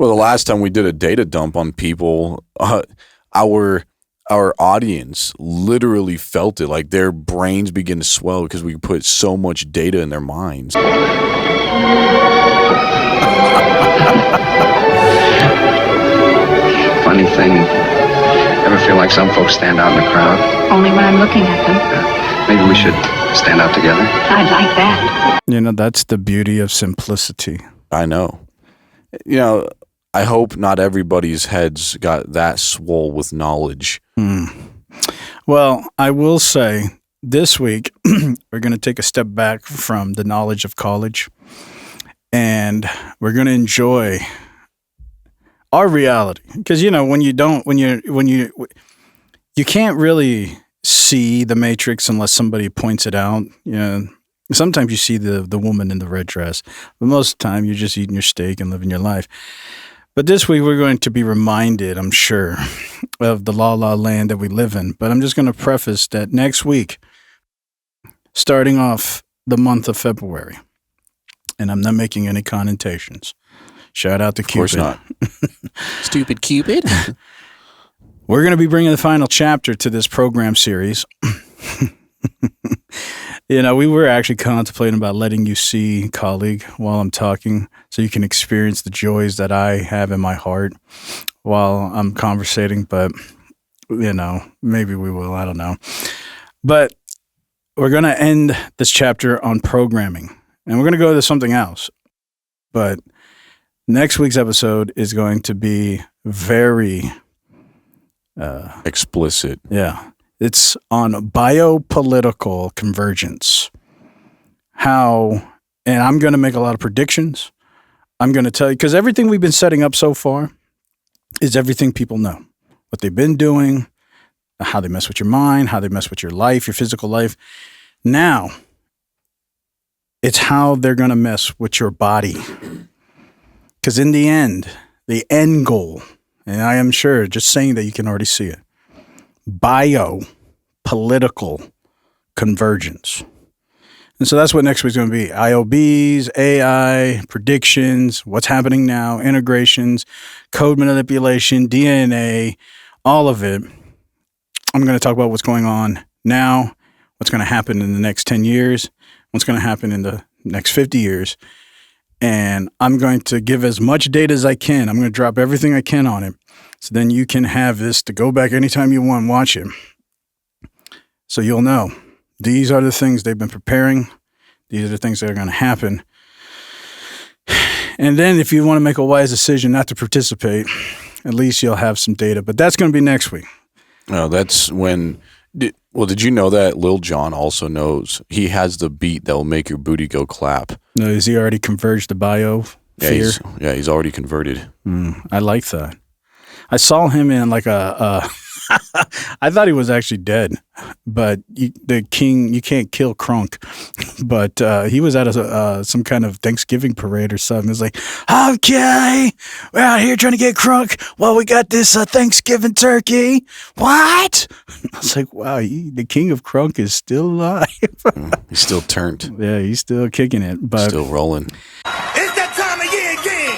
Well, the last time we did a data dump on people, our audience literally felt it. Like their brains begin to swell because we put so much data in their minds. Funny thing, ever feel like some folks stand out in the crowd? Only when I'm looking at them. Maybe we should stand out together. I'd like that. That's the beauty of simplicity. I know. I hope not everybody's heads got that swole with knowledge. Well, I will say this week, we're going to take a step back from the knowledge of college, and we're going to enjoy our reality. Because, when you can't really see the matrix unless somebody points it out. Sometimes you see the woman in the red dress, but most of the time you're just eating your steak and living your life. But this week we're going to be reminded, I'm sure, of the la la land that we live in. But I'm just going to preface that next week, starting off the month of February, and I'm not making any connotations. Shout out to Cupid. Of course not. Stupid Cupid. We're going to be bringing the final chapter to this program series. We were actually contemplating about letting you see, colleague, while I'm talking, so you can experience the joys that I have in my heart while I'm conversating. But, maybe we will. I don't know. But we're going to end this chapter on programming, and we're going to go to something else. But next week's episode is going to be very explicit. Yeah. It's on biopolitical convergence. And I'm going to make a lot of predictions. I'm going to tell you, because everything we've been setting up so far is everything people know. What they've been doing, how they mess with your mind, how they mess with your life, your physical life. Now, it's how they're going to mess with your body. Because in the end goal, and I am sure, just saying that you can already see it, biopolitical convergence. And so that's what next week's going to be. IOBs, AI, predictions, what's happening now, integrations, code manipulation, DNA, all of it. I'm going to talk about what's going on now, what's going to happen in the next 10 years, what's going to happen in the next 50 years. And I'm going to give as much data as I can. I'm going to drop everything I can on it. So then you can have this to go back anytime you want and watch it. So you'll know these are the things they've been preparing. These are the things that are going to happen. And then if you want to make a wise decision not to participate, at least you'll have some data. But that's going to be next week. No, that's when... did you know that Lil Jon also knows he has the beat that will make your booty go clap? No, is he already converged the bio fear? He's already converted. I like that. I saw him in like I thought he was actually dead, but the king, you can't kill Crunk. But he was at some kind of Thanksgiving parade or something. It's like, okay, we're out here trying to get Crunk. Well, we got this Thanksgiving turkey. What? I was like, wow, the king of Crunk is still alive. He's still turned. Yeah, he's still kicking it. But still rolling. It's that time of year again.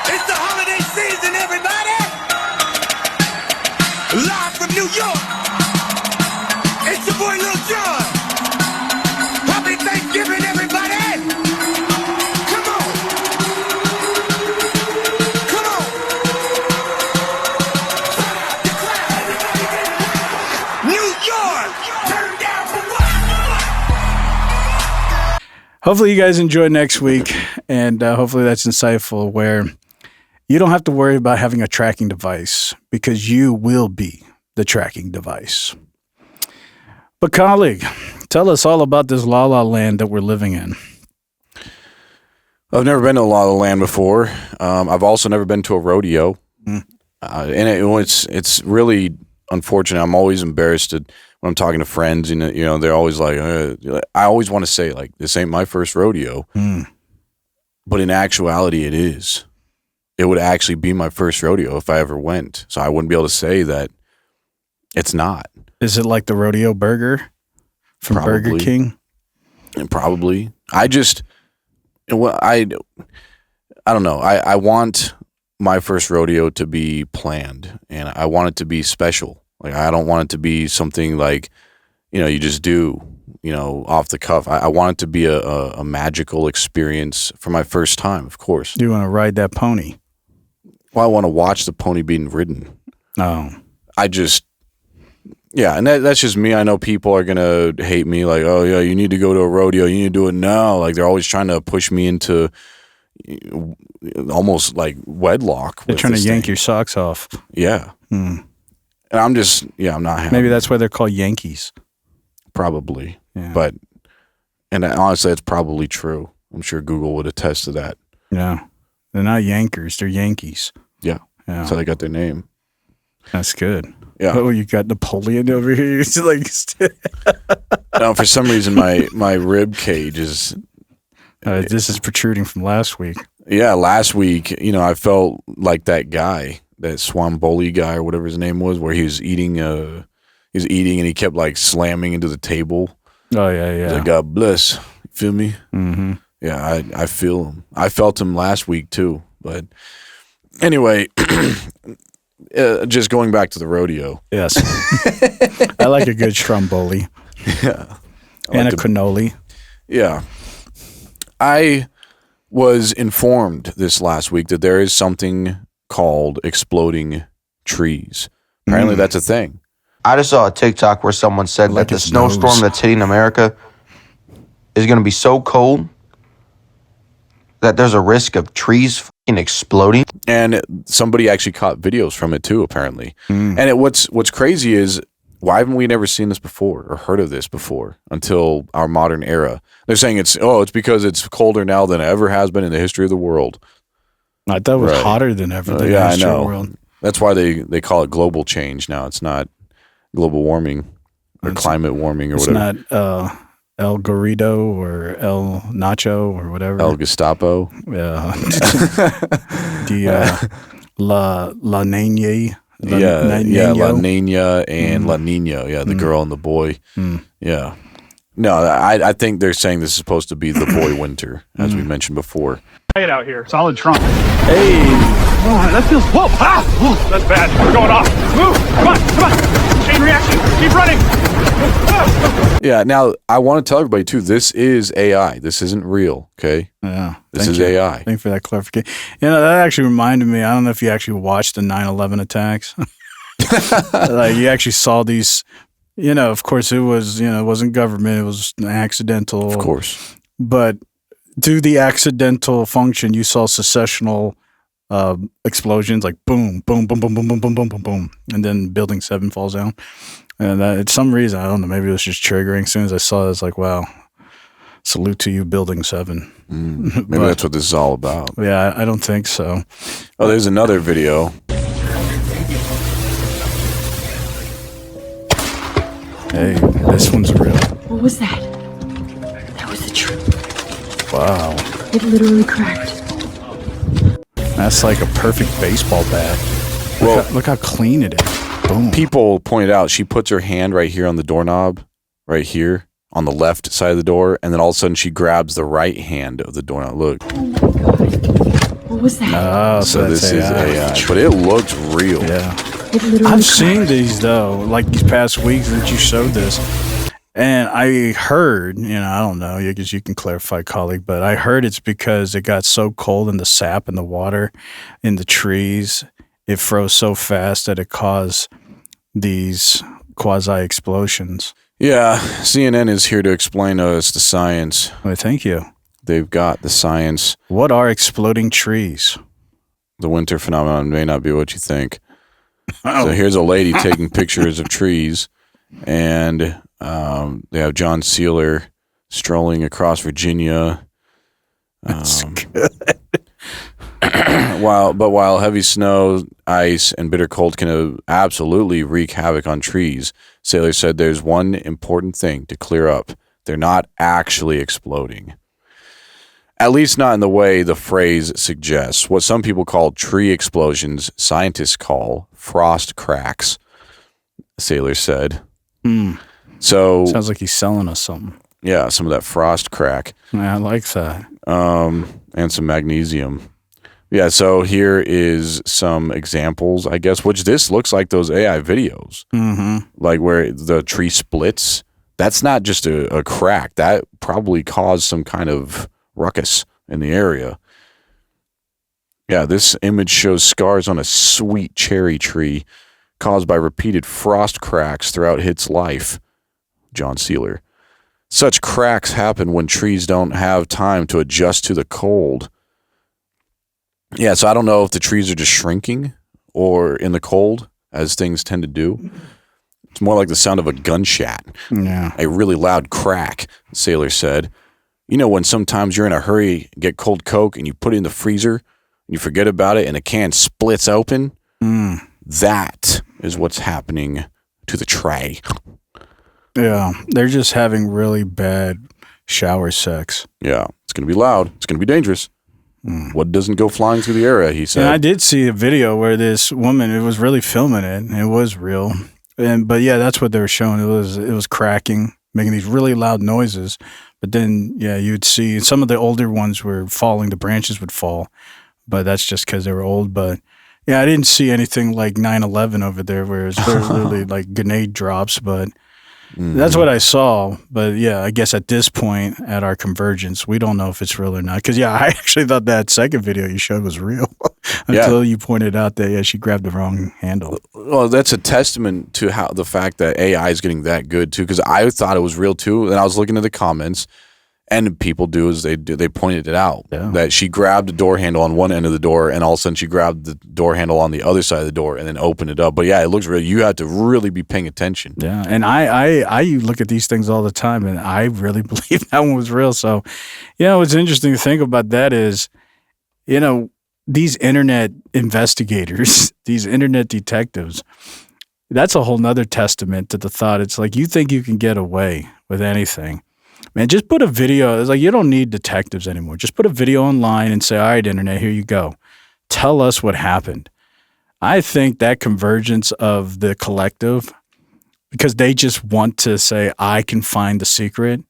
It's the holiday season, everybody. Live from New York. It's your boy Lil Jon. Happy Thanksgiving, everybody. Come on. Come on. New York. Turn down for what? hopefully you guys enjoy next week, and hopefully that's insightful, where you don't have to worry about having a tracking device, because you will be the tracking device. But colleague, tell us all about this La La Land that we're living in. I've never been to La La Land before. I've also never been to a rodeo. And it's really unfortunate. I'm always embarrassed when I'm talking to friends, and they're always like, I always want to say, like, this ain't my first rodeo. But in actuality, it is. It would actually be my first rodeo if I ever went. So I wouldn't be able to say that it's not. Is it like the rodeo burger from Probably. Burger King? And probably. I don't know. I want my first rodeo to be planned, and I want it to be special. Like, I don't want it to be something like, you just do, off the cuff. I want it to be a magical experience for my first time, of course. You want to ride that pony? Well, I want to watch the pony being ridden. Oh. And that's just me. I know people are going to hate me, like, oh, yeah, you need to go to a rodeo. You need to do it now. Like, they're always trying to push me into almost like wedlock. They're trying to yank your socks off. Yeah. And I'm just, I'm not happy. Maybe that's why they're called Yankees. Probably. Yeah. And honestly, that's probably true. I'm sure Google would attest to that. Yeah. They're not Yankers. They're Yankees. Yeah. That's how they got their name. That's good. Yeah. Oh, you got Napoleon over here. It's like No, for some reason, my rib cage is... this is protruding from last week. Yeah, last week, I felt like that guy, that Swomboli guy or whatever his name was, where he was eating and he kept like slamming into the table. Oh, yeah. Like, God bless. You feel me? Mm-hmm. Yeah, I feel him. I felt him last week too. But anyway, just going back to the rodeo. Yes. I like a good stromboli. Yeah. And a cannoli. Yeah. I was informed this last week that there is something called exploding trees. Apparently that's a thing. I just saw a TikTok where someone said Like that the his snowstorm nose. that's hitting America is going to be so cold that there's a risk of trees fucking exploding. And somebody actually caught videos from it too, apparently. And what's crazy is, why haven't we never seen this before or heard of this before until our modern era? They're saying it's because it's colder now than it ever has been in the history of the world. I thought it was Right. hotter than ever. Than Yeah, I the history of the know. world. That's why they call it global change now. It's not global warming or climate warming or It's whatever. not El Gorito or El Nacho or whatever. El Gestapo. Yeah. La Nene. La Nina and La Nina. Yeah, the girl and the boy. Yeah. No, I think they're saying this is supposed to be the boy winter, as we mentioned before. It out here. Solid trunk. Hey. Oh, that feels. Whoa! Ah! Whoa, that's bad. We're going off. Move! Come on! Chain reaction. Keep running. Yeah. Now I want to tell everybody too. This is AI. This isn't real. Okay. Yeah. This thank is you. AI. Thank you for that clarification. That actually reminded me. I don't know if you actually watched the 9/11 attacks. Like, you actually saw these. Of course, it was. It wasn't government. It was accidental. Of course. But to the accidental function, you saw successional explosions, like boom, boom, boom, boom, boom, boom, boom, boom, boom, boom, and then Building 7 falls down. And for some reason, I don't know, maybe it was just triggering. As soon as I saw it, I was like, wow, salute to you, Building 7. Maybe that's what this is all about. Yeah, I don't think so. Oh, there's another video. Hey, this one's real. What was that? That was the truth. Wow. It literally cracked. That's like a perfect baseball bat. Look how clean it is. Boom. People pointed out she puts her hand right here on the doorknob, right here on the left side of the door, and then all of a sudden she grabs the right hand of the doorknob. Look. Oh my God. What was that? Oh, So that's this is AI, but it looks real. Yeah. It literally I've cracked. seen these though, like these past weeks that you showed this. And I heard, I don't know, I guess you can clarify, colleague, but I heard it's because it got so cold in the sap and the water in the trees, it froze so fast that it caused these quasi-explosions. Yeah, CNN is here to explain to us the science. Well, thank you. They've got the science. What are exploding trees? The winter phenomenon may not be what you think. So here's a lady taking pictures of trees, and they have John Sealer strolling across Virginia. That's good. While heavy snow, ice, and bitter cold can absolutely wreak havoc on trees, Sailor said there's one important thing to clear up. They're not actually exploding. At least not in the way the phrase suggests. What some people call tree explosions, scientists call frost cracks, Sailor said. So Sounds like he's selling us something. yeah, some of that frost crack. Yeah, I like that. And some magnesium. Yeah, so here is some examples, I guess, which this looks like those AI videos. Mm-hmm. Like where the tree splits. That's not just a crack. That probably caused some kind of ruckus in the area. Yeah, this image shows scars on a sweet cherry tree caused by repeated frost cracks throughout its life. John Sealer. Such cracks happen when trees don't have time to adjust to the cold. Yeah, so I don't know if the trees are just shrinking or in the cold, as things tend to do. It's more like the sound of a gunshot. Yeah. A really loud crack, Sailor said. You know when sometimes you're in a hurry, get cold Coke, and you put it in the freezer, and you forget about it, and the can splits open? That is what's happening to the tray. Yeah. They're just having really bad shower sex. Yeah, it's going to be loud. It's going to be dangerous. What doesn't go flying through the area, he said. And I did see a video where this woman, it was really filming it. And it was real. But yeah, that's what they were showing. It was cracking, making these really loud noises. But then, yeah, you'd see some of the older ones were falling. The branches would fall. But that's just because they were old. But yeah, I didn't see anything like 9/11 over there where it's really like grenade drops. But that's what I saw. But yeah, I guess at this point at our convergence, we don't know if it's real or not. Because yeah, I actually thought that second video you showed was real until you pointed out that she grabbed the wrong handle. Well, that's a testament to how the fact that AI is getting that good too. Because I thought it was real too, and I was looking at the comments, and people do as they pointed it out that she grabbed the door handle on one end of the door, and all of a sudden she grabbed the door handle on the other side of the door, and then opened it up. But yeah, it looks real. You have to really be paying attention. Yeah, and I look at these things all the time, and I really believe that one was real. So, what's interesting to think about that is, these internet investigators, these internet detectives, that's a whole nother testament to the thought. It's like you think you can get away with anything. Man, just put a video. It's like you don't need detectives anymore. Just put a video online and say, all right, internet, here you go. Tell us what happened. I think that convergence of the collective, because they just want to say, I can find the secret.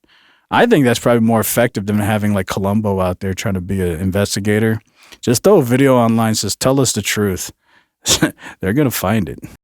I think that's probably more effective than having like Columbo out there trying to be an investigator. Just throw a video online, says, tell us the truth. They're going to find it.